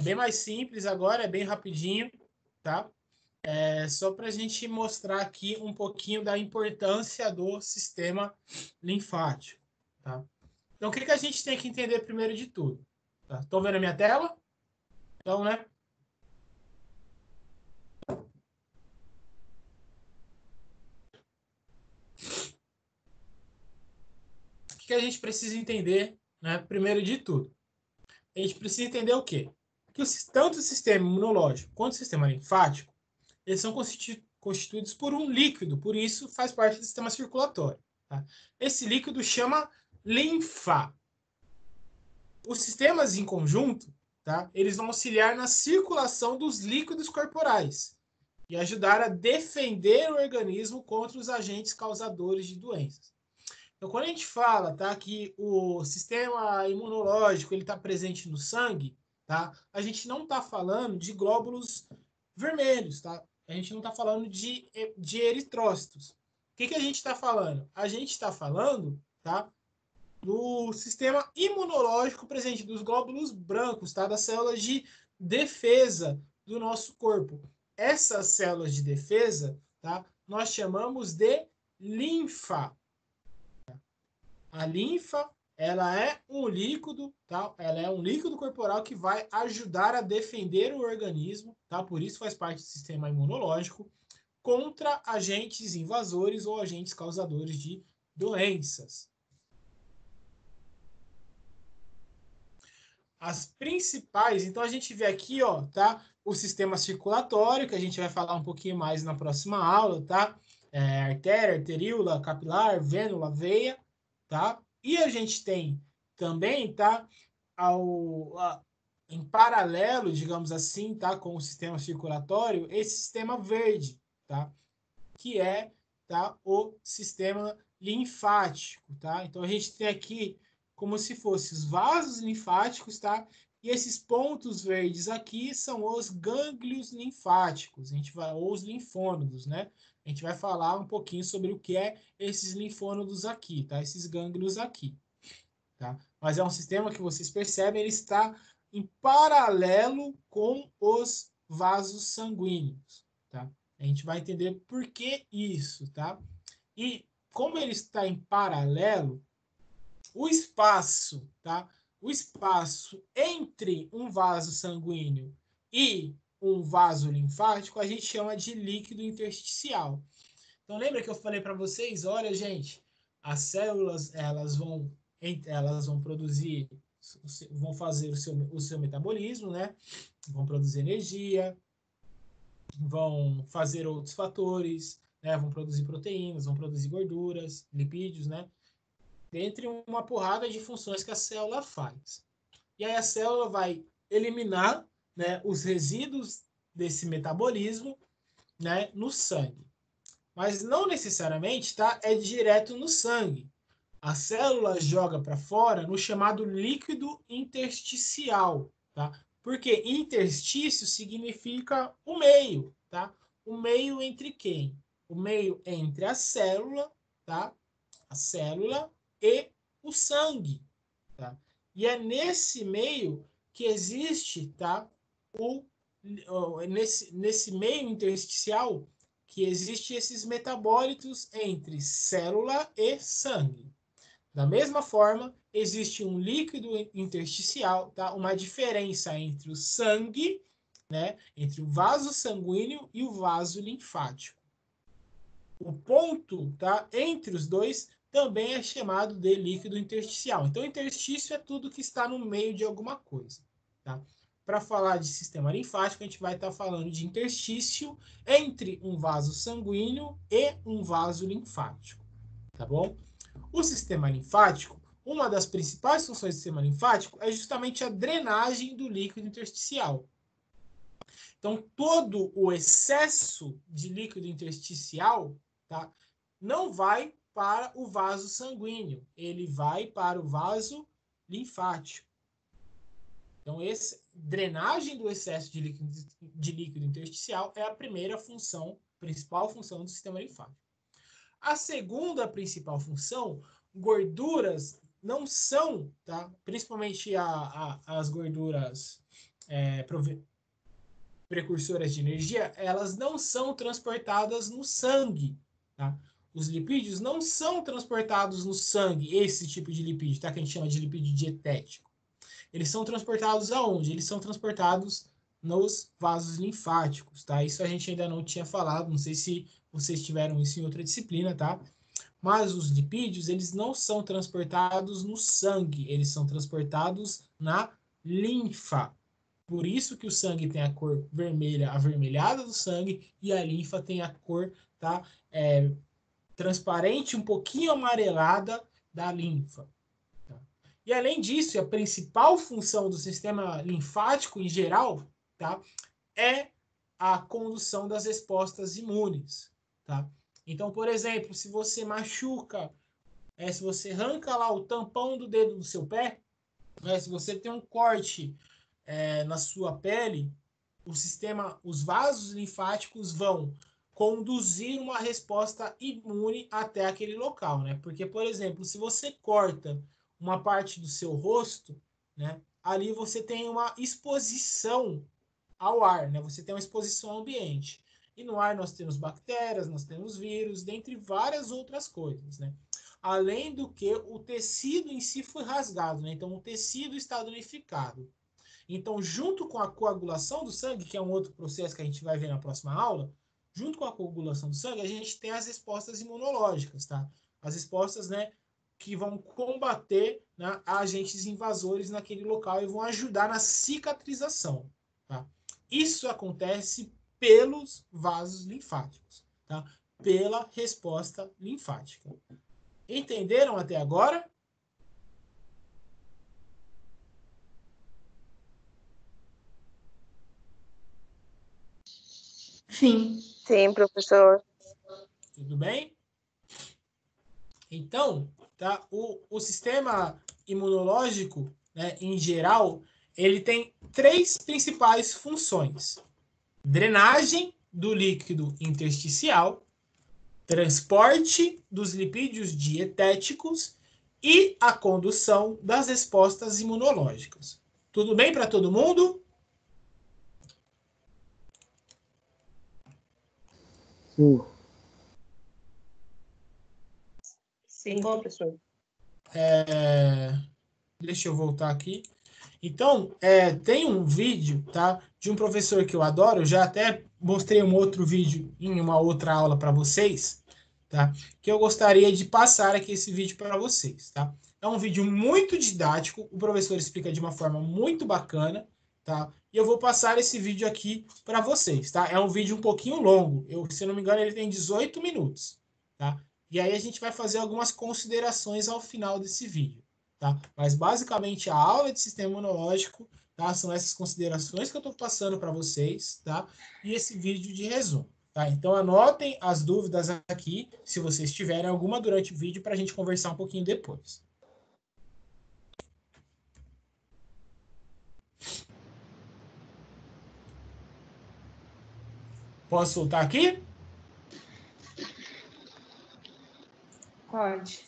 bem mais simples agora, é bem rapidinho, tá? É só para a gente mostrar aqui um pouquinho da importância do sistema linfático, tá? Então, o que a gente tem que entender primeiro de tudo? Tá? Estão vendo a minha tela? Então, né? O que a gente precisa entender, né? Primeiro de tudo, a gente precisa entender o quê? Que tanto o sistema imunológico quanto o sistema linfático, eles são constituídos por um líquido, por isso faz parte do sistema circulatório. Tá? Esse líquido chama linfa. Os sistemas em conjunto, tá? Eles vão auxiliar na circulação dos líquidos corporais e ajudar a defender o organismo contra os agentes causadores de doenças. Então, quando a gente fala, tá, que o sistema imunológico ele está presente no sangue, tá? A gente não está falando de glóbulos vermelhos, tá? A gente não está falando de eritrócitos. O que a gente está falando? A gente está falando, tá, do sistema imunológico presente, dos glóbulos brancos, tá? Das células de defesa do nosso corpo. Essas células de defesa, tá? Nós chamamos de linfa. A linfa, ela é um líquido, tá? Ela é um líquido corporal que vai ajudar a defender o organismo, tá? Por isso faz parte do sistema imunológico contra agentes invasores ou agentes causadores de doenças. As principais, então a gente vê aqui, ó, tá? O sistema circulatório, que a gente vai falar um pouquinho mais na próxima aula, tá? Artéria, arteríola, capilar, vênula, veia, tá? E a gente tem também, tá? Em paralelo, digamos assim, tá? Com o sistema circulatório, esse sistema verde, tá? Que é, tá? O sistema linfático, tá? Então a gente tem aqui como se fossem os vasos linfáticos, tá? E esses pontos verdes aqui são os gânglios linfáticos, a gente vai, ou os linfônodos, né? A gente vai falar um pouquinho sobre o que é esses linfônodos aqui, tá? Esses gânglios aqui, tá? Mas é um sistema que vocês percebem, ele está em paralelo com os vasos sanguíneos, tá? A gente vai entender por que isso, tá? E como ele está em paralelo, o espaço, tá? O espaço entre um vaso sanguíneo e um vaso linfático a gente chama de líquido intersticial. Então lembra que eu falei para vocês, olha, gente, as células elas vão produzir, vão fazer o seu metabolismo, né? Vão produzir energia, vão fazer outros fatores, né? Vão produzir proteínas, vão produzir gorduras, lipídios, né? Dentre uma porrada de funções que a célula faz. E aí a célula vai eliminar, né, os resíduos desse metabolismo, né, no sangue. Mas não necessariamente, tá? É direto no sangue. A célula joga para fora no chamado líquido intersticial, tá? Porque interstício significa o meio, tá? O meio entre quem? O meio entre a célula, tá? A célula e o sangue, tá? E é nesse meio que existe, tá? Nesse meio intersticial que existe esses metabólitos entre célula e sangue. Da mesma forma, existe um líquido intersticial, tá? Uma diferença entre o sangue, né? Entre o vaso sanguíneo e o vaso linfático. O ponto, tá? Entre os dois também é chamado de líquido intersticial. Então, interstício é tudo que está no meio de alguma coisa, tá? Para falar de sistema linfático, a gente vai estar falando de interstício entre um vaso sanguíneo e um vaso linfático, tá bom? O sistema linfático, uma das principais funções do sistema linfático é justamente a drenagem do líquido intersticial. Então, todo o excesso de líquido intersticial, tá, não vai para o vaso sanguíneo, ele vai para o vaso linfático. Então, drenagem do excesso de líquido intersticial é a primeira função, principal função do sistema linfático. A segunda principal função, gorduras não são, tá? Principalmente as gorduras precursoras de energia, elas não são transportadas no sangue, tá? Os lipídios não são transportados no sangue, esse tipo de lipídio, tá? Que a gente chama de lipídio dietético. Eles são transportados aonde? Eles são transportados nos vasos linfáticos, tá? Isso a gente ainda não tinha falado, não sei se vocês tiveram isso em outra disciplina, tá? Mas os lipídios, eles não são transportados no sangue, eles são transportados na linfa. Por isso que o sangue tem a cor vermelha, avermelhada do sangue, e a linfa tem a cor, tá? Transparente, um pouquinho amarelada da linfa. Tá? E além disso, a principal função do sistema linfático em geral, tá? É a condução das respostas imunes, tá? Então, por exemplo, se você machuca, se você arranca lá o tampão do dedo do seu pé, se você tem um corte na sua pele, os vasos linfáticos vão conduzir uma resposta imune até aquele local, né? Porque, por exemplo, se você corta uma parte do seu rosto, né? Ali você tem uma exposição ao ar, né? Você tem uma exposição ao ambiente. E no ar nós temos bactérias, nós temos vírus, dentre várias outras coisas, né? Além do que o tecido em si foi rasgado, né? Então o tecido está danificado. Então, junto com a coagulação do sangue, que é um outro processo que a gente vai ver na próxima aula, junto com a coagulação do sangue, a gente tem as respostas imunológicas, tá? As respostas, né, que vão combater, né, agentes invasores naquele local e vão ajudar na cicatrização, tá? Isso acontece pelos vasos linfáticos, tá? Pela resposta linfática. Entenderam até agora? Sim. Sim, professor. Tudo bem? Então, tá? O sistema imunológico, né, em geral, ele tem 3 principais funções: drenagem do líquido intersticial, transporte dos lipídios dietéticos e a condução das respostas imunológicas. Tudo bem para todo mundo? Sim, professor. Deixa eu voltar aqui. Então, tem um vídeo, tá, de um professor que eu adoro, eu já até mostrei um outro vídeo em uma outra aula para vocês, tá, que eu gostaria de passar aqui esse vídeo para vocês, tá. É um vídeo muito didático, o professor explica de uma forma muito bacana, tá, e eu vou passar esse vídeo aqui para vocês, tá. É um vídeo um pouquinho longo, se eu não me engano ele tem 18 minutos, tá, e aí a gente vai fazer algumas considerações ao final desse vídeo. Tá? Mas, basicamente, a aula de sistema imunológico, tá? São essas considerações que eu estou passando para vocês, tá? E esse vídeo de resumo. Tá? Então, anotem as dúvidas aqui, se vocês tiverem alguma durante o vídeo, para a gente conversar um pouquinho depois. Posso soltar aqui? Pode.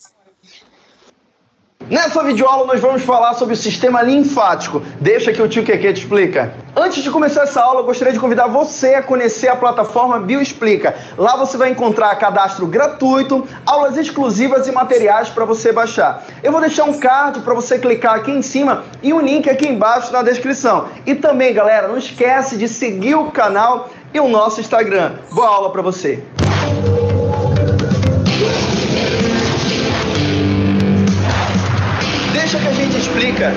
Nessa videoaula nós vamos falar sobre o sistema linfático. Deixa que o tio Keke te explica. Antes de começar essa aula, eu gostaria de convidar você a conhecer a plataforma Bioexplica. Lá você vai encontrar cadastro gratuito, aulas exclusivas e materiais para você baixar. Eu vou deixar um card para você clicar aqui em cima e um link aqui embaixo na descrição. E também, galera, não esquece de seguir o canal e o nosso Instagram. Boa aula para você! Deixa que a gente explica.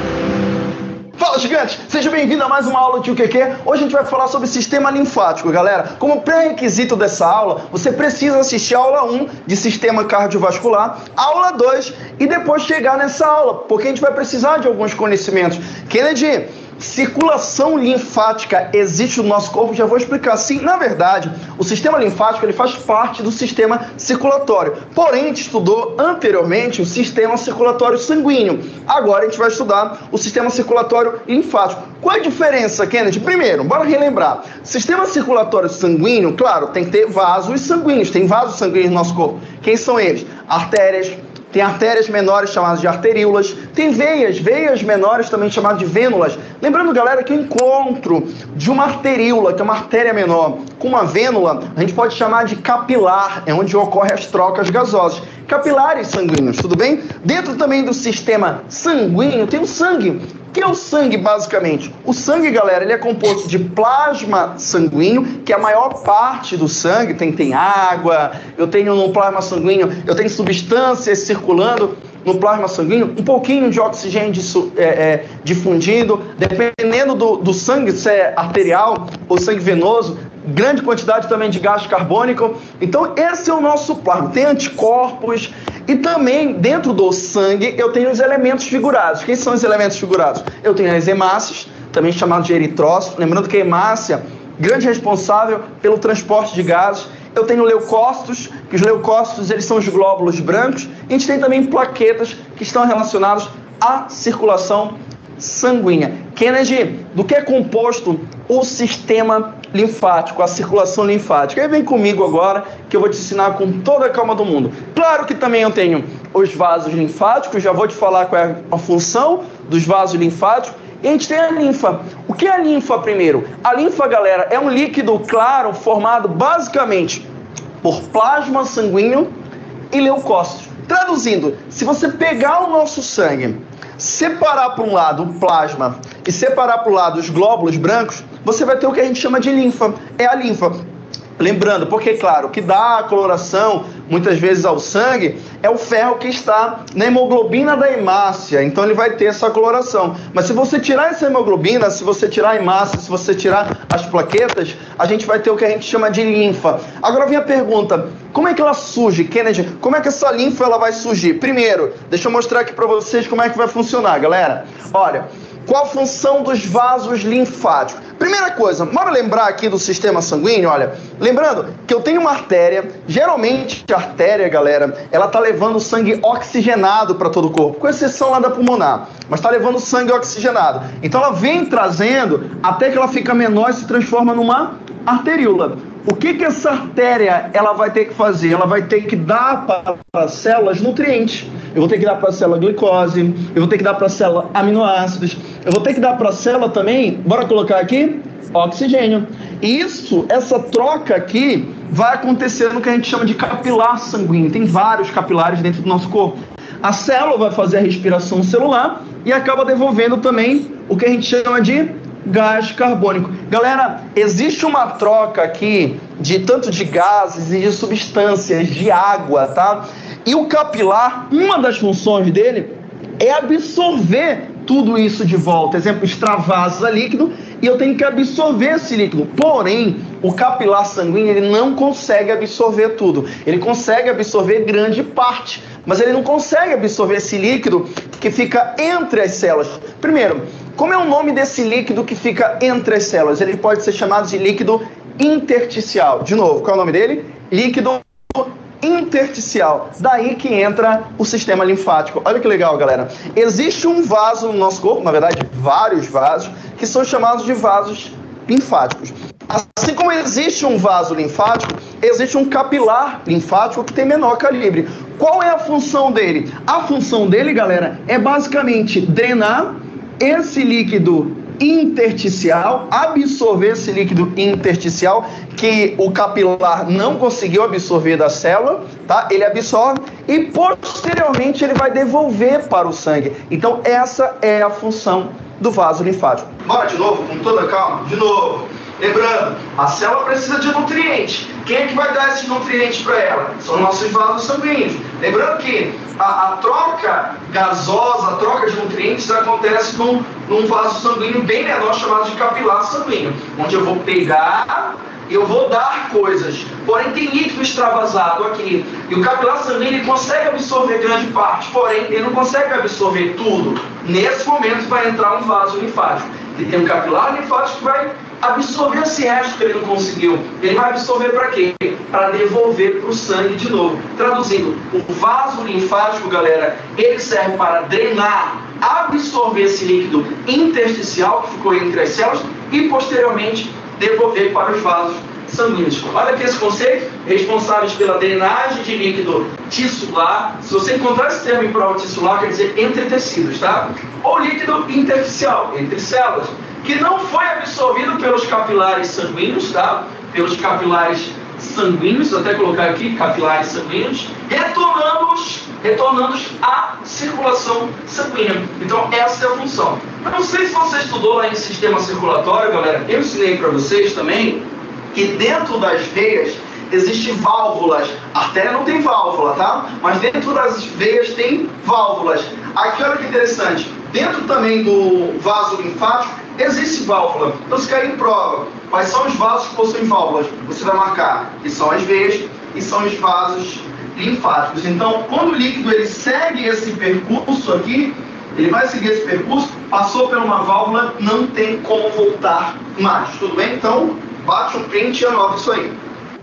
Fala, gigantes! Seja bem-vindo a mais uma aula do Tio Keke. Hoje a gente vai falar sobre sistema linfático, galera. Como pré-requisito dessa aula, você precisa assistir a aula 1 de sistema cardiovascular, aula 2 e depois chegar nessa aula, porque a gente vai precisar de alguns conhecimentos. Kennedy, circulação linfática existe no nosso corpo? Já vou explicar. Sim, na verdade, o sistema linfático ele faz parte do sistema circulatório. Porém, a gente estudou anteriormente o sistema circulatório sanguíneo. Agora a gente vai estudar o sistema circulatório linfático. Qual é a diferença, Kennedy? Primeiro, bora relembrar. Sistema circulatório sanguíneo, claro, tem que ter vasos sanguíneos. Tem vasos sanguíneos no nosso corpo. Quem são eles? Artérias, tem artérias menores chamadas de arteríolas, tem veias menores também chamadas de vênulas. Lembrando, galera, que o encontro de uma arteríola, que é uma artéria menor, com uma vênula, a gente pode chamar de capilar, é onde ocorrem as trocas gasosas. Capilares sanguíneos, tudo bem? Dentro também do sistema sanguíneo tem o sangue. O que é o sangue, basicamente? O sangue, galera, ele é composto de plasma sanguíneo, que é a maior parte do sangue. Tem água, eu tenho no plasma sanguíneo, eu tenho substâncias circulando no plasma sanguíneo, um pouquinho de oxigênio difundido, dependendo do sangue, se é arterial ou sangue venoso, grande quantidade também de gás carbônico. Então, esse é o nosso plasma. Tem anticorpos e também, dentro do sangue, eu tenho os elementos figurados. Quem são os elementos figurados? Eu tenho as hemácias, também chamadas de eritrócitos. Lembrando que a hemácia, grande responsável pelo transporte de gases. Eu tenho leucócitos, que os leucócitos eles são os glóbulos brancos. E a gente tem também plaquetas que estão relacionadas à circulação sanguínea. Kennedy, do que é composto o sistema linfático, a circulação linfática? Aí vem comigo agora que eu vou te ensinar com toda a calma do mundo. Claro que também eu tenho os vasos linfáticos, já vou te falar qual é a função dos vasos linfáticos. E a gente tem a linfa. O que é a linfa primeiro? A linfa, galera, é um líquido claro formado basicamente por plasma sanguíneo e leucócitos. Traduzindo, se você pegar o nosso sangue, separar para um lado o plasma e separar para o lado os glóbulos brancos, você vai ter o que a gente chama de linfa. É a linfa. Lembrando, porque, claro, o que dá a coloração, muitas vezes, ao sangue, é o ferro que está na hemoglobina da hemácia. Então, ele vai ter essa coloração. Mas se você tirar essa hemoglobina, se você tirar a hemácia, se você tirar as plaquetas, a gente vai ter o que a gente chama de linfa. Agora vem a pergunta, como é que ela surge, Kennedy? Como é que essa linfa ela vai surgir? Primeiro, deixa eu mostrar aqui para vocês como é que vai funcionar, galera. Olha, qual a função dos vasos linfáticos? Primeira coisa, bora lembrar aqui do sistema sanguíneo, olha, lembrando que eu tenho uma artéria, geralmente a artéria, galera, ela tá levando sangue oxigenado para todo o corpo, com exceção lá da pulmonar, mas tá levando sangue oxigenado. Então ela vem trazendo até que ela fica menor e se transforma numa arteríola. O que essa artéria ela vai ter que fazer? Ela vai ter que dar para as células nutrientes. Eu vou ter que dar para a célula glicose, eu vou ter que dar para a célula aminoácidos, eu vou ter que dar para a célula também, bora colocar aqui, oxigênio. E essa troca aqui vai acontecer no que a gente chama de capilar sanguíneo. Tem vários capilares dentro do nosso corpo. A célula vai fazer a respiração celular e acaba devolvendo também o que a gente chama de gás carbônico. Galera, existe uma troca aqui de tanto de gases e de substâncias, de água, tá? E o capilar, uma das funções dele é absorver tudo isso de volta. Exemplo, extravasa líquido e eu tenho que absorver esse líquido. Porém, o capilar sanguíneo ele não consegue absorver tudo. Ele consegue absorver grande parte, mas ele não consegue absorver esse líquido que fica entre as células. Primeiro, como é o nome desse líquido que fica entre as células? Ele pode ser chamado de líquido intersticial. De novo, qual é o nome dele? Líquido intersticial. Daí que entra o sistema linfático. Olha que legal, galera. Existe um vaso no nosso corpo, na verdade, vários vasos, que são chamados de vasos linfáticos. Assim como existe um vaso linfático, existe um capilar linfático que tem menor calibre. Qual é a função dele? A função dele, galera, é basicamente drenar esse líquido intersticial, absorver esse líquido intersticial que o capilar não conseguiu absorver da célula, tá? Ele absorve e posteriormente ele vai devolver para o sangue. Então essa é a função do vaso linfático. Bora de novo, com toda calma, de novo. Lembrando, a célula precisa de nutrientes. Quem é que vai dar esses nutrientes para ela? São nossos vasos sanguíneos. Lembrando que a troca gasosa, a troca de nutrientes acontece num vaso sanguíneo bem menor chamado de capilar sanguíneo, onde eu vou pegar e eu vou dar coisas. Porém, tem líquido extravasado aqui. E o capilar sanguíneo ele consegue absorver grande parte, porém, ele não consegue absorver tudo. Nesse momento vai entrar um vaso linfático. E tem um capilar linfático que vai absorver esse resto que ele não conseguiu. Ele vai absorver para quê? Para devolver para o sangue de novo. Traduzindo, o vaso linfático, galera, ele serve para drenar, absorver esse líquido intersticial que ficou entre as células e posteriormente devolver para os vasos sanguíneos. Olha aqui esse conceito, responsáveis pela drenagem de líquido tissular. Se você encontrar esse termo em prova tissular, quer dizer entre tecidos, tá? Ou líquido intersticial, entre células, que não foi absorvido pelos capilares sanguíneos, tá? Pelos capilares sanguíneos, até colocar aqui, capilares sanguíneos, retornando-os à circulação sanguínea. Então, essa é a função. Eu não sei se você estudou lá em sistema circulatório, galera, eu ensinei para vocês também que dentro das veias existem válvulas. A artéria não tem válvula, tá? Mas dentro das veias tem válvulas. Aqui, olha que interessante, dentro também do vaso linfático existe válvula. Então, se cair em prova, quais são os vasos que possuem válvulas? Você vai marcar que são as veias e são os vasos linfáticos. Então, quando o líquido ele segue esse percurso aqui, ele vai seguir esse percurso, passou por uma válvula, não tem como voltar mais. Tudo bem? Então, bate um print e anota isso aí.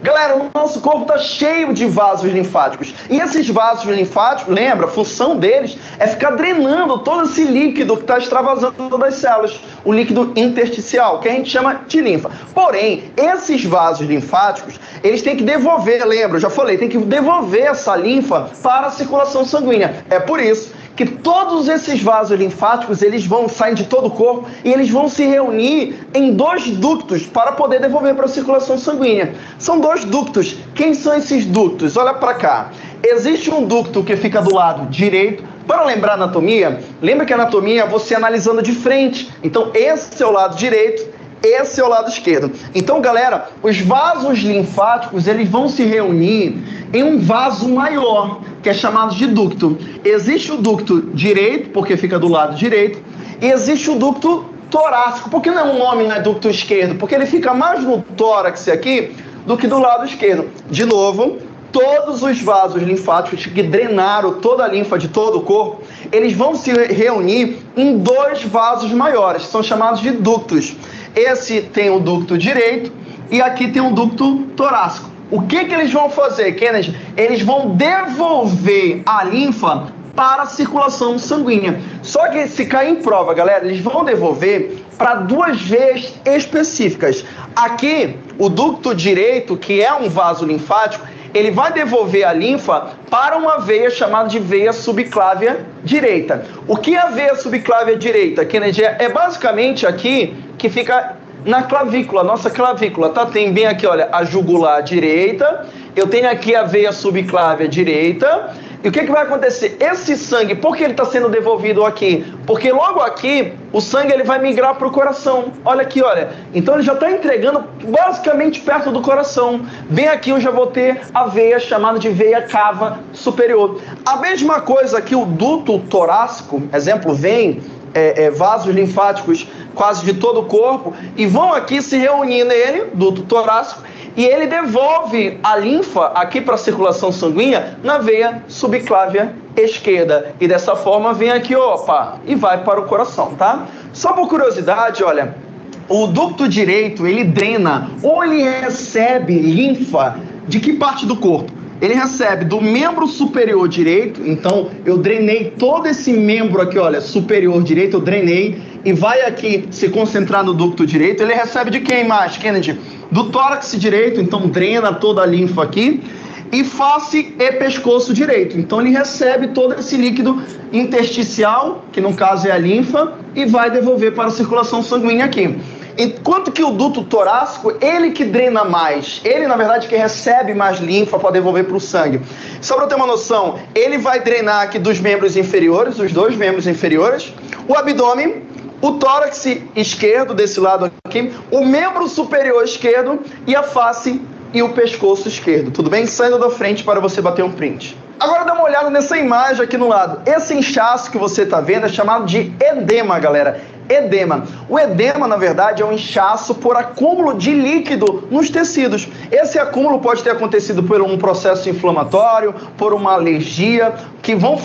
Galera, o nosso corpo está cheio de vasos linfáticos. E esses vasos linfáticos, lembra, a função deles é ficar drenando todo esse líquido que está extravasando das células, o líquido intersticial, que a gente chama de linfa. Porém, esses vasos linfáticos, eles têm que devolver, lembra, eu já falei, tem que devolver essa linfa para a circulação sanguínea. É por isso que todos esses vasos linfáticos, eles vão sair de todo o corpo e eles vão se reunir em 2 ductos para poder devolver para a circulação sanguínea. São 2 ductos. Quem são esses ductos? Olha para cá. Existe um ducto que fica do lado direito. Para lembrar a anatomia, lembra que a anatomia é você analisando de frente. Então, esse é o lado direito, esse é o lado esquerdo. Então, galera, os vasos linfáticos, eles vão se reunir em um vaso maior, que é chamado de ducto. Existe o ducto direito, porque fica do lado direito, e existe o ducto torácico. Por que não é um nome, né, ducto esquerdo? Porque ele fica mais no tórax aqui do que do lado esquerdo. De novo, todos os vasos linfáticos que drenaram toda a linfa de todo o corpo, eles vão se reunir em 2 vasos maiores, são chamados de ductos. Esse tem o ducto direito e aqui tem o ducto torácico. O que eles vão fazer, Kennedy? Eles vão devolver a linfa para a circulação sanguínea. Só que se cair em prova, galera, eles vão devolver para 2 veias específicas. Aqui, o ducto direito, que é um vaso linfático, ele vai devolver a linfa para uma veia chamada de veia subclávia direita. O que é a veia subclávia direita, Kennedy? É basicamente aqui que fica na clavícula, nossa clavícula, tá? Tem bem aqui, olha, a jugular direita, eu tenho aqui a veia subclávia direita, e o que vai acontecer? Esse sangue, por que ele está sendo devolvido aqui? Porque logo aqui, o sangue ele vai migrar para o coração. Olha aqui, olha. Então ele já está entregando basicamente perto do coração. Bem aqui eu já vou ter a veia chamada de veia cava superior. A mesma coisa aqui, o duto torácico, exemplo, vem vasos linfáticos quase de todo o corpo e vão aqui se reunir nele, duto torácico, e ele devolve a linfa aqui para a circulação sanguínea na veia subclávia esquerda. E dessa forma vem aqui, opa, e vai para o coração, tá? Só por curiosidade, olha, o ducto direito, ele drena ou ele recebe linfa de que parte do corpo? Ele recebe do membro superior direito, então eu drenei todo esse membro aqui, olha, superior direito, eu drenei, e vai aqui se concentrar no ducto direito. Ele recebe de quem mais, Kennedy? Do tórax direito, então drena toda a linfa aqui, e face e pescoço direito. Então ele recebe todo esse líquido intersticial, que no caso é a linfa, e vai devolver para a circulação sanguínea aqui. Enquanto que o duto torácico, ele que drena mais, ele na verdade que recebe mais linfa para devolver para o sangue. Só para ter uma noção, ele vai drenar aqui dos membros inferiores, os 2 membros inferiores, o abdômen, o tórax esquerdo desse lado aqui, o membro superior esquerdo e a face e o pescoço esquerdo. Tudo bem? Saindo da frente para você bater um print. Agora dá uma olhada nessa imagem aqui no lado. Esse inchaço que você está vendo é chamado de edema, galera. Edema. O edema, na verdade, é um inchaço por acúmulo de líquido nos tecidos. Esse acúmulo pode ter acontecido por um processo inflamatório, por uma alergia, que vão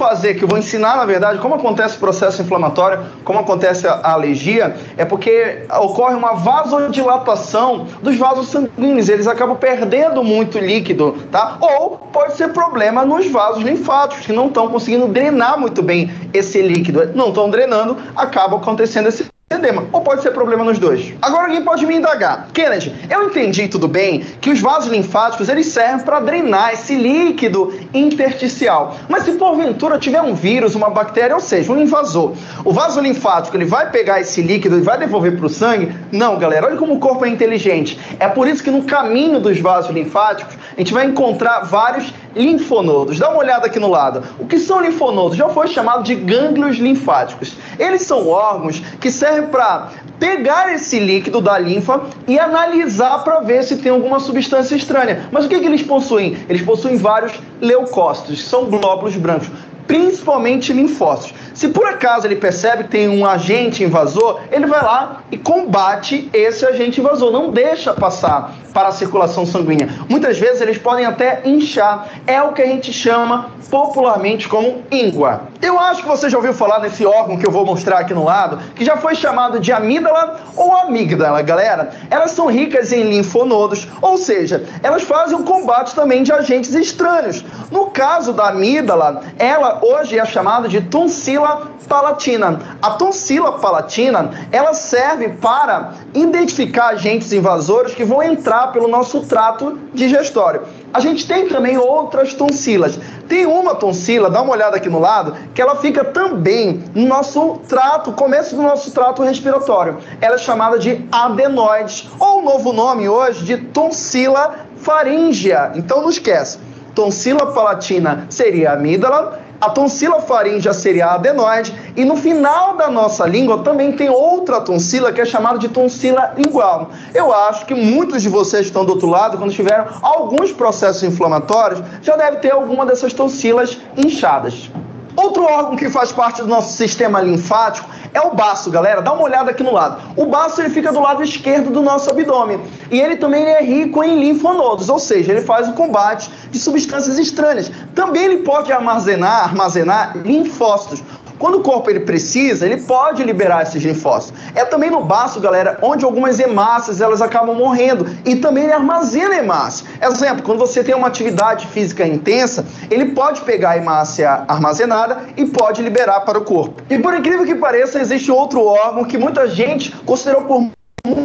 ensinar, na verdade, como acontece o processo inflamatório, como acontece a alergia, é porque ocorre uma vasodilatação dos vasos sanguíneos, eles acabam perdendo muito líquido, tá? Ou pode ser problema nos vasos linfáticos, que não estão conseguindo drenar muito bem esse líquido. Não estão drenando, acaba acontecendo esse edema, ou pode ser problema nos dois. Agora alguém pode me indagar: Kennedy, eu entendi tudo bem que os vasos linfáticos eles servem para drenar esse líquido intersticial, mas se porventura tiver um vírus, uma bactéria, ou seja, um invasor, o vaso linfático ele vai pegar esse líquido e vai devolver para o sangue? Não, galera, olha como o corpo é inteligente. É por isso que no caminho dos vasos linfáticos a gente vai encontrar vários linfonodos. Dá uma olhada aqui no lado. O que são linfonodos? Já foi chamado de gânglios linfáticos. Eles são órgãos que servem para pegar esse líquido da linfa e analisar para ver se tem alguma substância estranha. Mas o que eles possuem? Eles possuem vários leucócitos, que são glóbulos brancos, principalmente linfócitos. Se por acaso ele percebe que tem um agente invasor, ele vai lá e combate esse agente invasor, não deixa passar para a circulação sanguínea. Muitas vezes eles podem até inchar, é o que a gente chama popularmente como íngua. Eu acho que você já ouviu falar nesse órgão que eu vou mostrar aqui no lado, que já foi chamado de amígdala ou amígdala, galera. Elas são ricas em linfonodos, ou seja, elas fazem o combate também de agentes estranhos. No caso da amígdala, ela hoje é chamada de tonsila palatina. A tonsila palatina, ela serve para identificar agentes invasores que vão entrar pelo nosso trato digestório. A gente tem também outras tonsilas. Tem uma tonsila, dá uma olhada aqui no lado, que ela fica também no nosso trato, começo do nosso trato respiratório. Ela é chamada de adenoides, ou um novo nome hoje de tonsila faríngea. Então não esquece, tonsila palatina seria a amígdala, a tonsila faríngea seria a adenoide, e no final da nossa língua também tem outra tonsila que é chamada de tonsila lingual. Eu acho que muitos de vocês que estão do outro lado, quando tiveram alguns processos inflamatórios, já deve ter alguma dessas tonsilas inchadas. Outro órgão que faz parte do nosso sistema linfático é o baço, galera. Dá uma olhada aqui no lado. O baço ele fica do lado esquerdo do nosso abdômen. E ele também é rico em linfonodos, ou seja, ele faz o combate de substâncias estranhas. Também ele pode armazenar linfócitos. Quando o corpo ele precisa, ele pode liberar esses linfócitos. É também no baço, galera, onde algumas hemácias elas acabam morrendo. E também ele armazena hemácia. Exemplo, quando você tem uma atividade física intensa, ele pode pegar a hemácia armazenada e pode liberar para o corpo. E por incrível que pareça, existe outro órgão que muita gente considerou por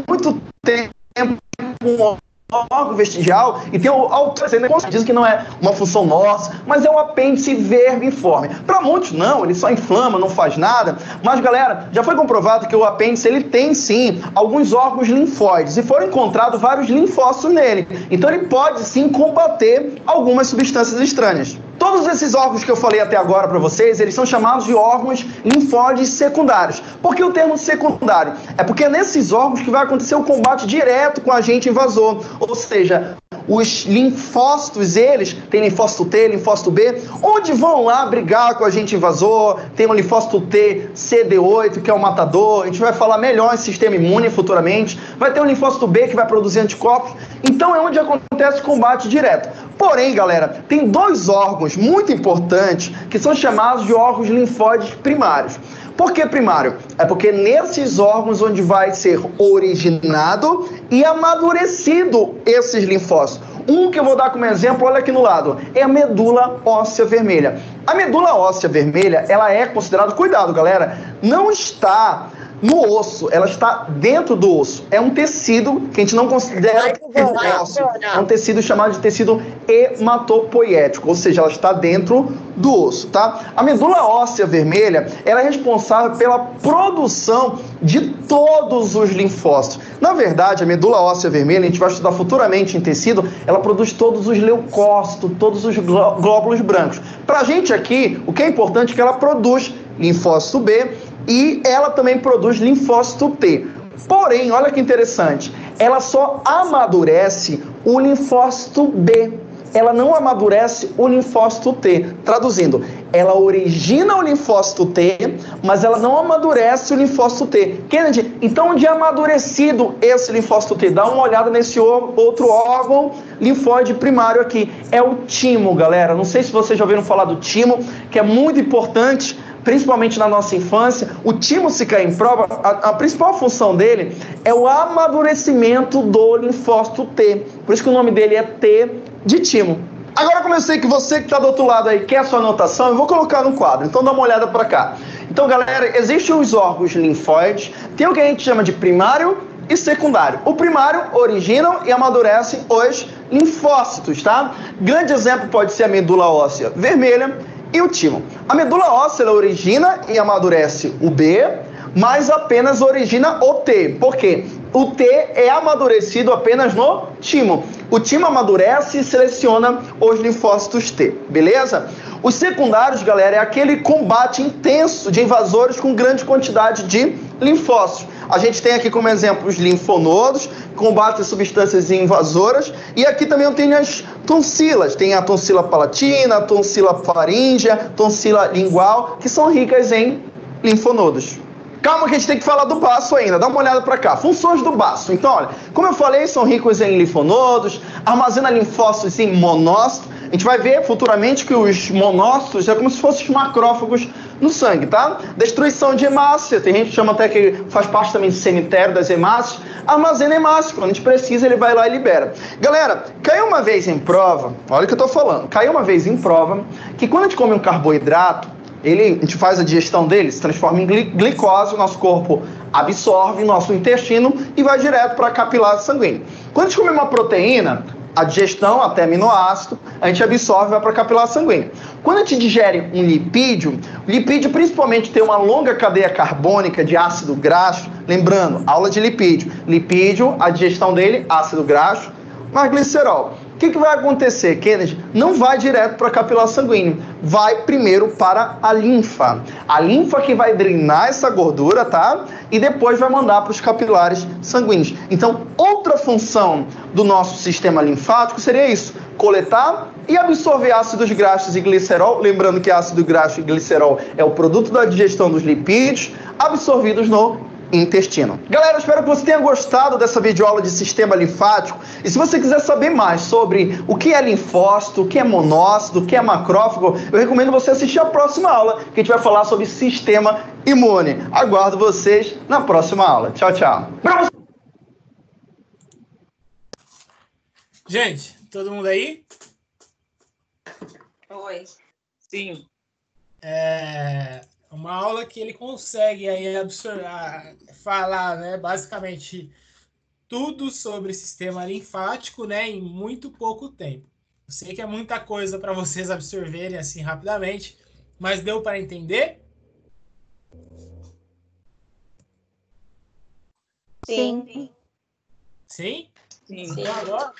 muito tempo um órgão vestigial, e tem autores ainda que dizem que não é uma função nossa, mas é o apêndice vermiforme. Para muitos não, ele só inflama, não faz nada, mas galera, já foi comprovado que o apêndice ele tem sim alguns órgãos linfóides, e foram encontrados vários linfócitos nele, então ele pode sim combater algumas substâncias estranhas. Todos esses órgãos que eu falei até agora para vocês, eles são chamados de órgãos linfóides secundários. Por que o termo secundário? É porque é nesses órgãos que vai acontecer o combate direto com o agente invasor. Ou seja, os linfócitos, eles têm linfócito T, linfócito B, onde vão lá brigar com o agente invasor. Tem o linfócito T, CD8, que é o matador. A gente vai falar melhor em sistema imune futuramente. Vai ter o linfócito B, que vai produzir anticorpos. Então é onde acontece o combate direto. Porém, galera, tem dois órgãos muito importantes que são chamados de órgãos linfóides primários. Por que primário? É porque nesses órgãos onde vai ser originado e amadurecido esses linfócitos. Um que eu vou dar como exemplo, olha aqui no lado, é a medula óssea vermelha. A medula óssea vermelha, ela é considerada, cuidado galera, não está no osso, ela está dentro do osso. É um tecido que a gente não considera osso. É um tecido chamado de tecido hematopoético, ou seja, ela está dentro do osso, tá? A medula óssea vermelha, ela é responsável pela produção de todos os linfócitos. Na verdade, a medula óssea vermelha, a gente vai estudar futuramente em tecido, ela produz todos os leucócitos, todos os glóbulos brancos. Pra gente aqui, o que é importante é que ela produz linfócito B, e ela também produz linfócito T. Porém, olha que interessante, ela só amadurece o linfócito B. Ela não amadurece o linfócito T. Traduzindo, ela origina o linfócito T, mas ela não amadurece o linfócito T. Kennedy, então onde é amadurecido esse linfócito T? Dá uma olhada nesse outro órgão linfóide primário aqui. É o timo, galera. Não sei se vocês já ouviram falar do timo, que é muito importante, principalmente na nossa infância. O timo, se cair em prova, a principal função dele é o amadurecimento do linfócito T. Por isso que o nome dele é T de timo. Agora, como eu sei que você que está do outro lado aí quer a sua anotação, eu vou colocar no quadro. Então dá uma olhada para cá. Então, galera, existem os órgãos linfóides, tem o que a gente chama de primário e secundário. O primário originam e amadurecem os linfócitos, tá? Grande exemplo pode ser a medula óssea vermelha e o timo. A medula óssea ela origina e amadurece o B, mas apenas origina o T. Por quê? O T é amadurecido apenas no timo. O timo amadurece e seleciona os linfócitos T, beleza? Os secundários, galera, é aquele combate intenso de invasores com grande quantidade de linfócitos. A gente tem aqui como exemplo os linfonodos, combatem substâncias invasoras, e aqui também eu tenho as tonsilas. Tem a tonsila palatina, a tonsila faríngea, tonsila lingual, que são ricas em linfonodos. Calma que a gente tem que falar do baço ainda, dá uma olhada para cá. Funções do baço. Então, olha, como eu falei, são ricos em linfonodos, armazena linfócitos em monócitos. A gente vai ver futuramente que os monócitos é como se fossem os macrófagos no sangue, tá? Destruição de hemácia, tem gente que chama até que faz parte também do cemitério das hemácias. Armazena hemácia, quando a gente precisa, ele vai lá e libera. Galera, caiu uma vez em prova, olha o que eu tô falando, caiu uma vez em prova que quando a gente come um carboidrato, a gente faz a digestão dele, se transforma em glicose, o nosso corpo absorve, nosso intestino e vai direto para a capilar sanguínea. Quando a gente come uma proteína, a digestão até aminoácido, a gente absorve e vai para a capilar sanguínea. Quando a gente digere um lipídio, o lipídio principalmente tem uma longa cadeia carbônica de ácido graxo, lembrando, aula de lipídio. Lipídio, a digestão dele, ácido graxo, mais glicerol. O que vai acontecer, Kennedy? Não vai direto para a capilar sanguínea, vai primeiro para a linfa. A linfa que vai drenar essa gordura, tá? E depois vai mandar para os capilares sanguíneos. Então, outra função do nosso sistema linfático seria isso, coletar e absorver ácidos graxos e glicerol, lembrando que ácido graxo e glicerol é o produto da digestão dos lipídios, absorvidos no intestino. Galera, eu espero que você tenha gostado dessa videoaula de sistema linfático. E se você quiser saber mais sobre o que é linfócito, o que é monócito, o que é macrófago, eu recomendo você assistir a próxima aula, que a gente vai falar sobre sistema imune. Aguardo vocês na próxima aula. Tchau, tchau. Gente, todo mundo aí? Oi. Sim. Uma aula que ele consegue aí falar, né, basicamente tudo sobre sistema linfático, né, em muito pouco tempo. Eu sei que é muita coisa para vocês absorverem assim rapidamente, mas deu para entender? Sim. Sim? Sim. Então agora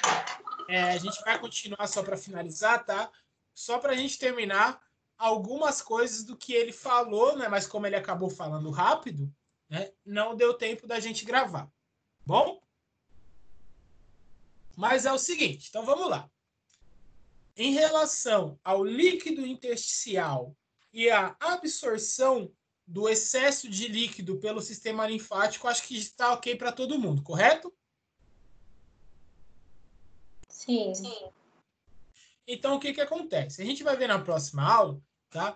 a gente vai continuar só para finalizar, tá? Só para a gente terminar algumas coisas do que ele falou, né? Mas como ele acabou falando rápido, né? Não deu tempo da gente gravar. Bom? Mas é o seguinte, então vamos lá. Em relação ao líquido intersticial e a absorção do excesso de líquido pelo sistema linfático, acho que está ok para todo mundo, correto? Sim. Então, o que acontece? A gente vai ver na próxima aula, tá?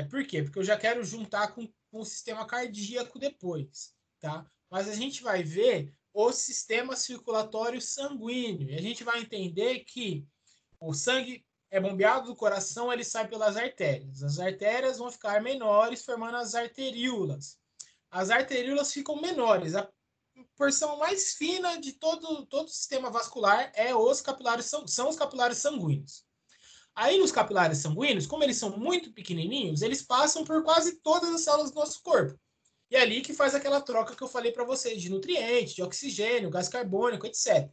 Por quê? Porque eu já quero juntar com o sistema cardíaco depois, tá? Mas a gente vai ver o sistema circulatório sanguíneo. E a gente vai entender que o sangue é bombeado do coração, ele sai pelas artérias. As artérias vão ficar menores, formando as arteríolas. As arteríolas ficam menores. A porção mais fina de todo o sistema vascular são os capilares sanguíneos. Aí nos capilares sanguíneos, como eles são muito pequenininhos, eles passam por quase todas as células do nosso corpo. E é ali que faz aquela troca que eu falei para vocês de nutrientes, de oxigênio, gás carbônico, etc.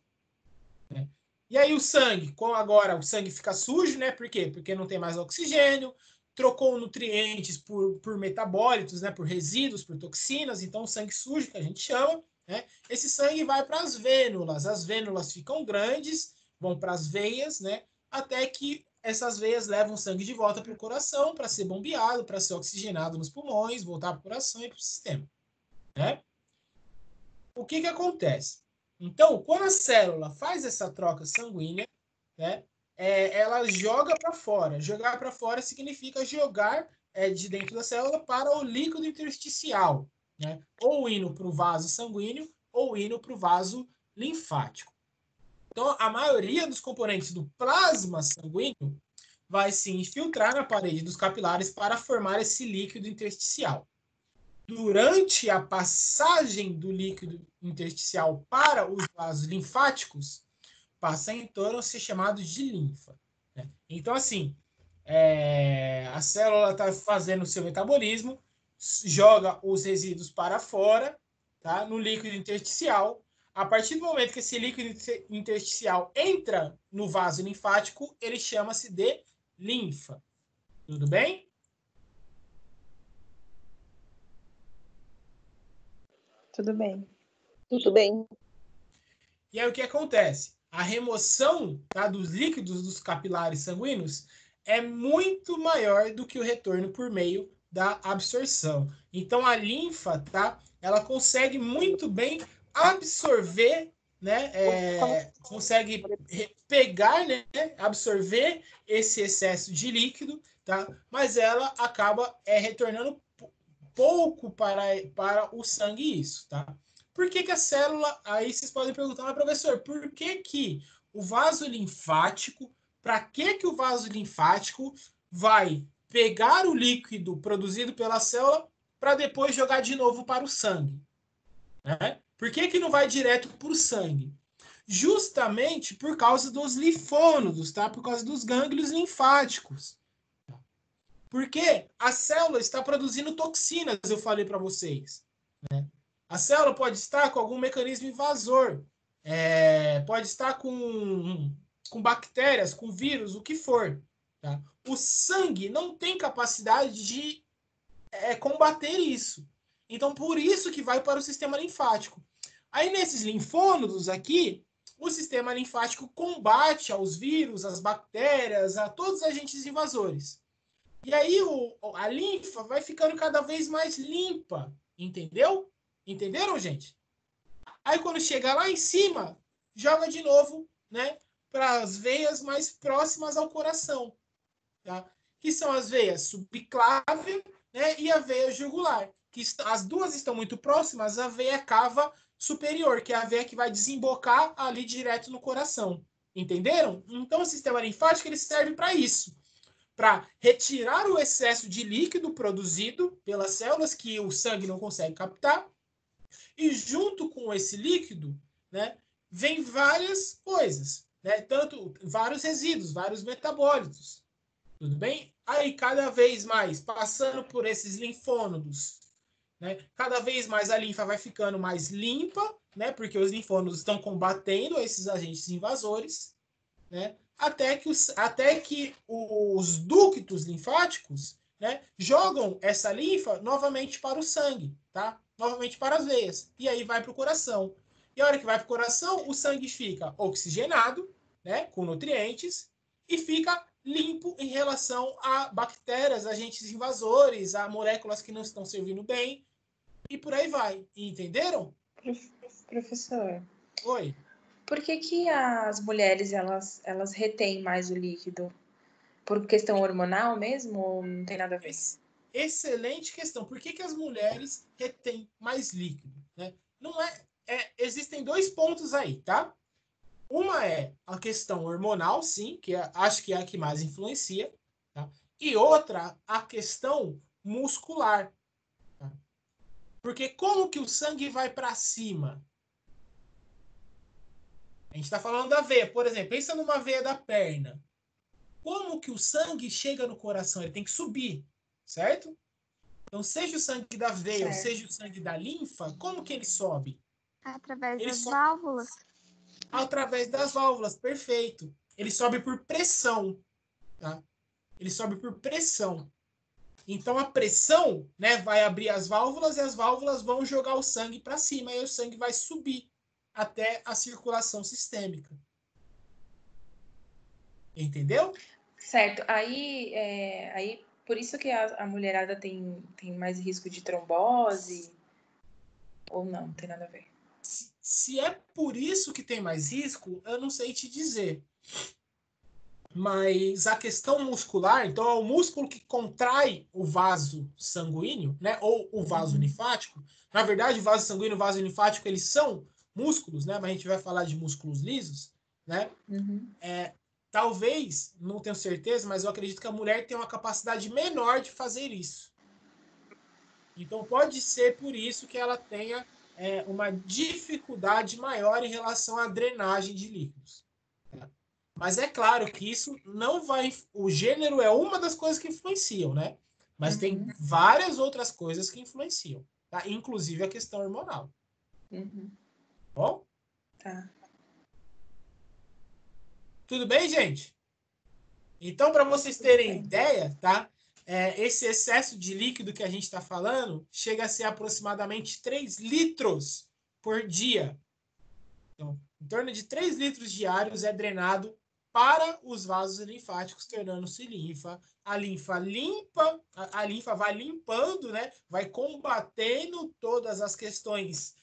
E aí o sangue, como agora o sangue fica sujo, né? Por quê? Porque não tem mais oxigênio, trocou nutrientes por metabólitos, né? Por resíduos, por toxinas, então o sangue sujo, que a gente chama, né? Esse sangue vai para as vênulas ficam grandes, vão para as veias, né? Até que essas veias levam o sangue de volta para o coração, para ser bombeado, para ser oxigenado nos pulmões, voltar para o coração e para o sistema, né? O que acontece? Então, quando a célula faz essa troca sanguínea, né, ela joga para fora. Jogar para fora significa jogar de dentro da célula para o líquido intersticial, né? Ou indo para o vaso sanguíneo, ou indo para o vaso linfático. Então, a maioria dos componentes do plasma sanguíneo vai se infiltrar na parede dos capilares para formar esse líquido intersticial. Durante a passagem do líquido intersticial para os vasos linfáticos, passa então a ser chamado de linfa. Né? Então, assim, a célula está fazendo o seu metabolismo, joga os resíduos para fora, tá? No líquido intersticial. A partir do momento que esse líquido intersticial entra no vaso linfático, ele chama-se de linfa. Tudo bem? Tudo bem. Tudo bem. E aí o que acontece? A remoção, tá, dos líquidos dos capilares sanguíneos é muito maior do que o retorno por meio da absorção. Então a linfa, tá, ela consegue muito bem absorver, né, consegue pegar, né, absorver esse excesso de líquido, tá, mas ela acaba retornando pouco para o sangue isso, tá? Por que a célula... Aí vocês podem perguntar, mas professor, por que o vaso linfático... Para que o vaso linfático vai pegar o líquido produzido pela célula para depois jogar de novo para o sangue? Né? Por que não vai direto para o sangue? Justamente por causa dos linfônodos, tá? Por causa dos gânglios linfáticos. Porque a célula está produzindo toxinas, eu falei para vocês. Né? A célula pode estar com algum mecanismo invasor, pode estar com bactérias, com vírus, o que for. Tá? O sangue não tem capacidade de combater isso. Então, por isso que vai para o sistema linfático. Aí, nesses linfônodos aqui, o sistema linfático combate aos vírus, às bactérias, a todos os agentes invasores. E aí a linfa vai ficando cada vez mais limpa, entendeu? Entenderam, gente? Aí quando chega lá em cima, joga de novo, né, para as veias mais próximas ao coração, tá? Que são as veias subclávia, né, e a veia jugular, que as duas estão muito próximas à veia cava superior, que é a veia que vai desembocar ali direto no coração. Entenderam? Então o sistema linfático ele serve para isso. Para retirar o excesso de líquido produzido pelas células que o sangue não consegue captar. E junto com esse líquido, né, vem várias coisas, né, tanto vários resíduos, vários metabólitos. Tudo bem? Aí, cada vez mais, passando por esses linfônodos, né, cada vez mais a linfa vai ficando mais limpa, né, porque os linfônodos estão combatendo esses agentes invasores, né? Até que os ductos linfáticos, né, jogam essa linfa novamente para o sangue, tá? Novamente para as veias. E aí vai para o coração. E a hora que vai para o coração, o sangue fica oxigenado, né, com nutrientes, e fica limpo em relação a bactérias, agentes invasores, a moléculas que não estão servindo bem, e por aí vai. Entenderam? Professor. Oi. Por que as mulheres elas retêm mais o líquido? Por questão hormonal mesmo ou não tem nada a ver? Excelente questão. Por que as mulheres retêm mais líquido? Né? Não existem dois pontos aí, tá? Uma é a questão hormonal, sim, que acho que é a que mais influencia. Tá? E outra, a questão muscular. Tá? Porque como que o sangue vai para cima? A gente está falando da veia. Por exemplo, pensa numa veia da perna. Como que o sangue chega no coração? Ele tem que subir, certo? Então, seja o sangue da veia ou seja o sangue da linfa, como que ele sobe? Através das válvulas. Através das válvulas, perfeito. Ele sobe por pressão, tá? Ele sobe por pressão. Então, a pressão, né, vai abrir as válvulas e as válvulas vão jogar o sangue para cima e o sangue vai subir até a circulação sistêmica. Entendeu? Certo. Aí por isso que a mulherada tem mais risco de trombose? Ou não tem nada a ver? Se é por isso que tem mais risco, eu não sei te dizer. Mas a questão muscular, então é o músculo que contrai o vaso sanguíneo, né? Ou o vaso linfático. Na verdade, o vaso sanguíneo e o vaso linfático, eles são músculos, né? Mas a gente vai falar de músculos lisos, né? Talvez, não tenho certeza, mas eu acredito que a mulher tem uma capacidade menor de fazer isso. Então, pode ser por isso que ela tenha uma dificuldade maior em relação à drenagem de líquidos. Tá? Mas é claro que isso não vai... O gênero é uma das coisas que influenciam, né? Mas tem várias outras coisas que influenciam. Tá? Inclusive a questão hormonal. Bom? Tá. Tudo bem, gente? Então, para vocês terem ideia, tá? Esse excesso de líquido que a gente está falando chega a ser aproximadamente 3 litros por dia. Então, em torno de 3 litros diários é drenado para os vasos linfáticos, tornando-se linfa. A linfa limpa, a linfa vai limpando, né? Vai combatendo todas as questões,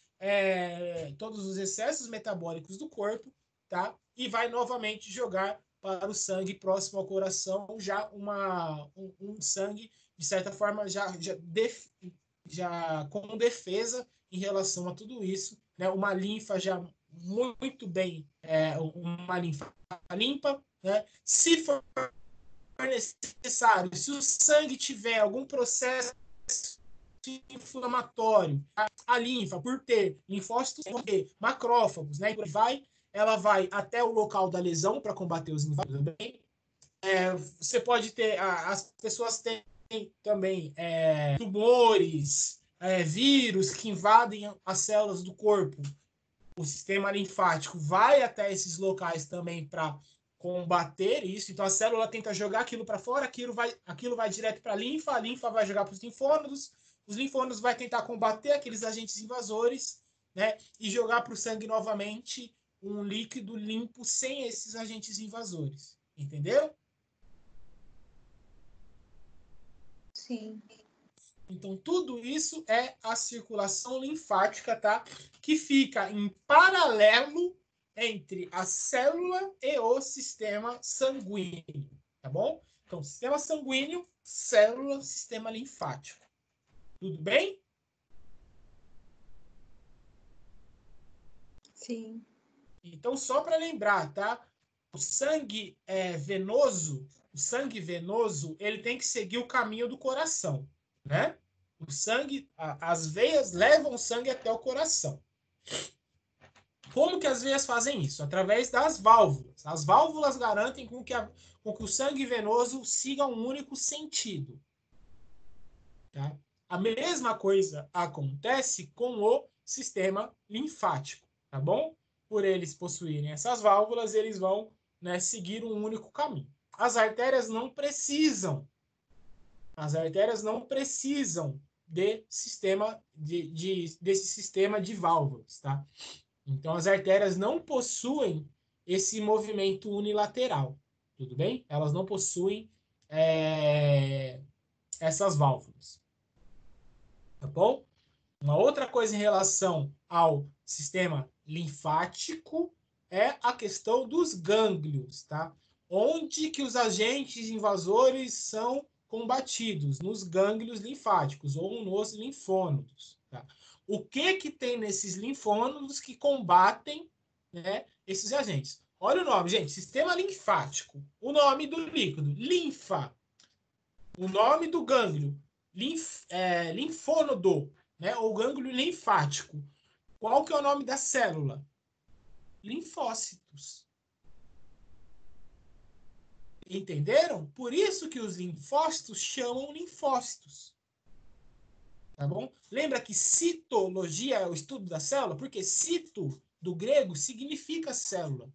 todos os excessos metabólicos do corpo, tá? E vai novamente jogar para o sangue próximo ao coração, já um sangue, de certa forma, já com defesa em relação a tudo isso, né? Uma linfa já muito bem, uma linfa limpa, né? Se for necessário, se o sangue tiver algum processo inflamatório, a linfa, por ter linfócitos, macrófagos, né? Ela vai até o local da lesão para combater os linfócitos também. Você pode ter, as pessoas têm também tumores, vírus que invadem as células do corpo. O sistema linfático vai até esses locais também para combater isso. Então a célula tenta jogar aquilo para fora, aquilo vai direto para a linfa vai jogar para os linfônodos vai tentar combater aqueles agentes invasores, né? E jogar para o sangue novamente um líquido limpo sem esses agentes invasores. Entendeu? Sim. Então, tudo isso é a circulação linfática, tá? Que fica em paralelo entre a célula e o sistema sanguíneo, tá bom? Então, sistema sanguíneo, célula, sistema linfático. Tudo bem? Sim. Então, só para lembrar, tá? O sangue venoso, ele tem que seguir o caminho do coração, né? O sangue, as veias levam o sangue até o coração. Como que as veias fazem isso? Através das válvulas. As válvulas garantem com que o sangue venoso siga um único sentido. Tá? A mesma coisa acontece com o sistema linfático, tá bom? Por eles possuírem essas válvulas, eles vão, né, seguir um único caminho. As artérias não precisam desse sistema de válvulas, tá? Então, as artérias não possuem esse movimento unilateral, tudo bem? Elas não possuem essas válvulas, tá bom? Uma outra coisa em relação ao sistema linfático é a questão dos gânglios, tá? Onde que os agentes invasores são combatidos? Nos gânglios linfáticos ou nos linfônodos, tá? O que tem nesses linfônodos que combatem, né, esses agentes? Olha o nome, gente, sistema linfático. O nome do líquido, linfa. O nome do gânglio, linfônodo, né, ou gânglio linfático. Qual que é o nome da célula? Linfócitos. Entenderam? Por isso que os linfócitos chamam linfócitos. Tá bom? Lembra que citologia é o estudo da célula? Porque cito, do grego, significa célula.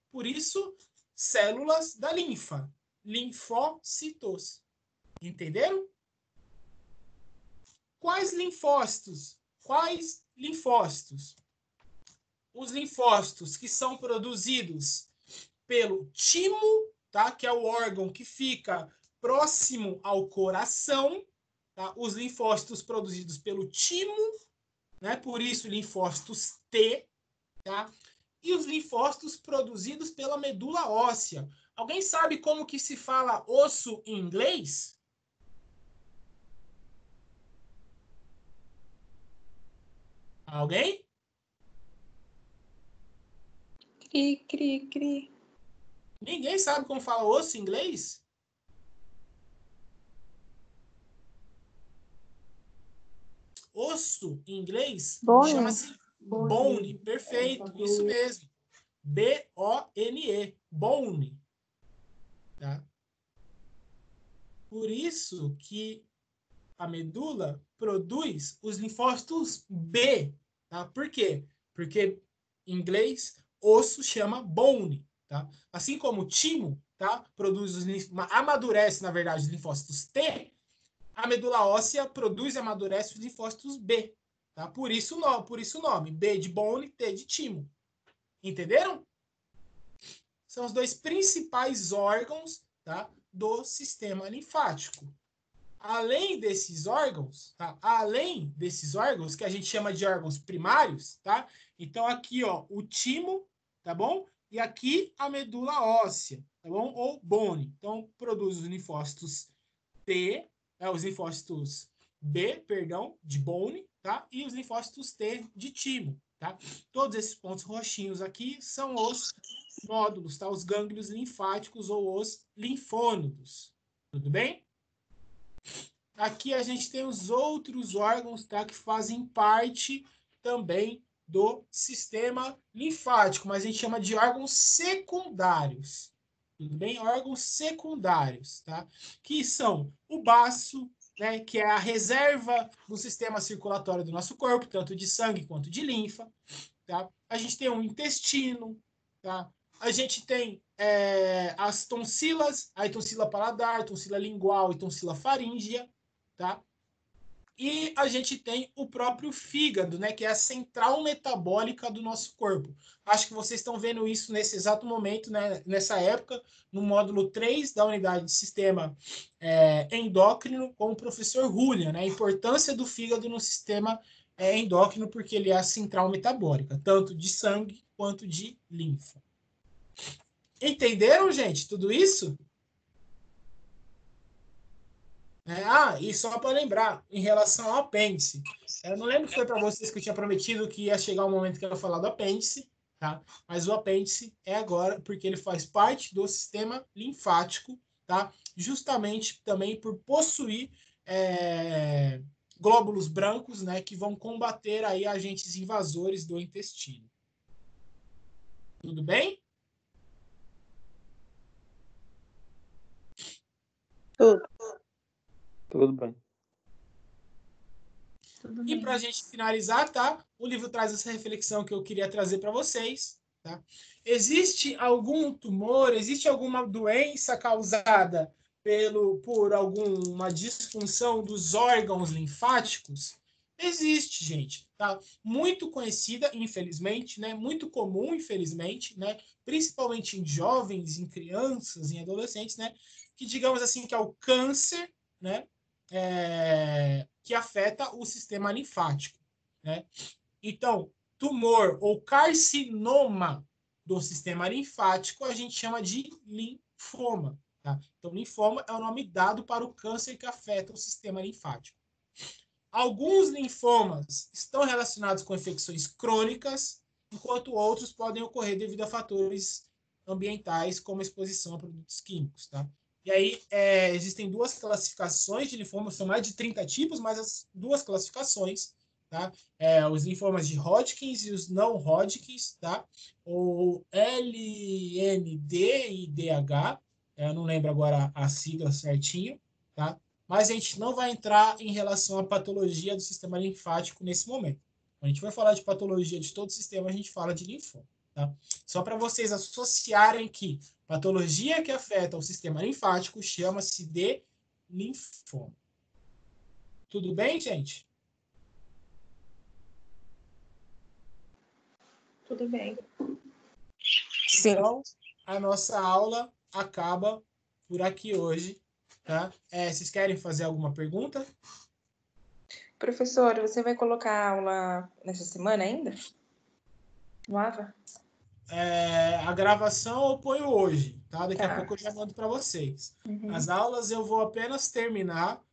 Por isso, células da linfa. Linfócitos. Entenderam? Quais linfócitos? Quais linfócitos? Os linfócitos que são produzidos pelo timo, tá? Que é o órgão que fica próximo ao coração, tá? Os linfócitos produzidos pelo timo, né? Por isso linfócitos T, tá? E os linfócitos produzidos pela medula óssea. Alguém sabe como que se fala osso em inglês? Alguém? Cri, cri, cri. Ninguém sabe como fala osso em inglês? Osso em inglês Bone. chama-se bone. Perfeito, isso mesmo. B-O-N-E. Bone. Tá? Por isso que a medula produz os linfócitos B. Tá? Por quê? Porque em inglês, osso chama bone. Tá? Assim como o timo, tá? Produz amadurece, na verdade, os linfócitos T, a medula óssea produz e amadurece os linfócitos B. Tá? Por isso o nome. B de bone, T de timo. Entenderam? São os dois principais órgãos, tá, do sistema linfático. Além desses órgãos, tá? Além desses órgãos, que a gente chama de órgãos primários, tá? Então, aqui, ó, o timo, tá bom? E aqui a medula óssea, tá bom? Ou bone. Então, produz os linfócitos T, os linfócitos B, perdão, de bone, tá? E os linfócitos T de timo, tá? Todos esses pontos roxinhos aqui são os nódulos, tá? Os gânglios linfáticos ou os linfônodos. Tudo bem? Aqui a gente tem os outros órgãos, tá? Que fazem parte também do sistema linfático, mas a gente chama de órgãos secundários. Tudo bem? Órgãos secundários, tá? Que são o baço, né? Que é a reserva do sistema circulatório do nosso corpo, tanto de sangue quanto de linfa, tá? A gente tem o intestino, tá? A gente tem as tonsilas, a tonsila paladar, tonsila lingual e tonsila faríngea, tá? E a gente tem o próprio fígado, né, que é a central metabólica do nosso corpo. Acho que vocês estão vendo isso nesse exato momento, né, nessa época, no módulo 3 da unidade de sistema endócrino, com o professor Julian, né, a importância do fígado no sistema endócrino, porque ele é a central metabólica, tanto de sangue quanto de linfa. Entenderam, gente, tudo isso? E só para lembrar, em relação ao apêndice, eu não lembro se foi para vocês que eu tinha prometido que ia chegar o momento que eu ia falar do apêndice, tá? Mas o apêndice é agora, porque ele faz parte do sistema linfático, tá? Justamente também por possuir glóbulos brancos, né, que vão combater aí agentes invasores do intestino. Tudo bem? Tudo bem. E para a gente finalizar, tá? O livro traz essa reflexão que eu queria trazer para vocês, tá? Existe algum tumor, existe alguma doença causada por alguma disfunção dos órgãos linfáticos? Existe, gente, tá? Muito conhecida, infelizmente, né? Muito comum, infelizmente, né? Principalmente em jovens, em crianças, em adolescentes, né? Que digamos assim que é o câncer, né? Que afeta o sistema linfático, né? Então, tumor ou carcinoma do sistema linfático a gente chama de linfoma, tá? Então, linfoma é o nome dado para o câncer que afeta o sistema linfático. Alguns linfomas estão relacionados com infecções crônicas, enquanto outros podem ocorrer devido a fatores ambientais, como exposição a produtos químicos, tá? E aí, existem duas classificações de linfomas, são mais de 30 tipos, mas as duas classificações, tá? Os linfomas de Hodgkins e os não Hodgkins, tá? O LND e DH, eu não lembro agora a sigla certinho, tá? Mas a gente não vai entrar em relação à patologia do sistema linfático nesse momento. Quando a gente vai falar de patologia de todo o sistema, a gente fala de linfoma. Tá? Só para vocês associarem que patologia que afeta o sistema linfático chama-se de linfoma. Tudo bem, gente? Tudo bem. Sim. Então, a nossa aula acaba por aqui hoje. Tá? Vocês querem fazer alguma pergunta? Professor, você vai colocar a aula nessa semana ainda? No AVA? A gravação eu ponho hoje, tá? Daqui Tá. a pouco eu já mando para vocês. Uhum. As aulas eu vou apenas terminar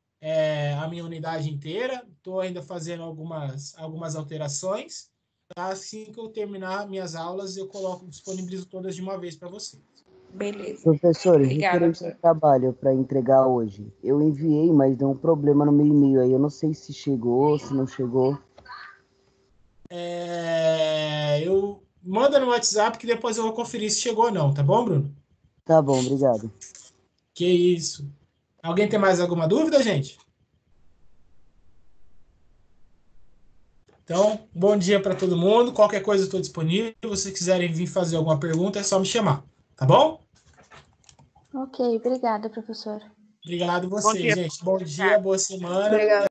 a minha unidade inteira. Estou ainda fazendo algumas alterações. Tá? Assim que eu terminar minhas aulas, eu disponibilizo todas de uma vez para vocês. Beleza. Professor, Obrigada, referente ao trabalho para entregar hoje, eu enviei, mas deu um problema no meu e-mail aí. Eu não sei se chegou, se não chegou. Eu manda no WhatsApp que depois eu vou conferir se chegou ou não, tá bom, Bruno? Tá bom, obrigado. Que isso. Alguém tem mais alguma dúvida, gente? Então, bom dia para todo mundo. Qualquer coisa eu estou disponível. Se vocês quiserem vir fazer alguma pergunta, é só me chamar, tá bom? Ok, obrigada, professor. Obrigado Bom vocês, dia. gente. Bom dia, boa semana. Obrigada.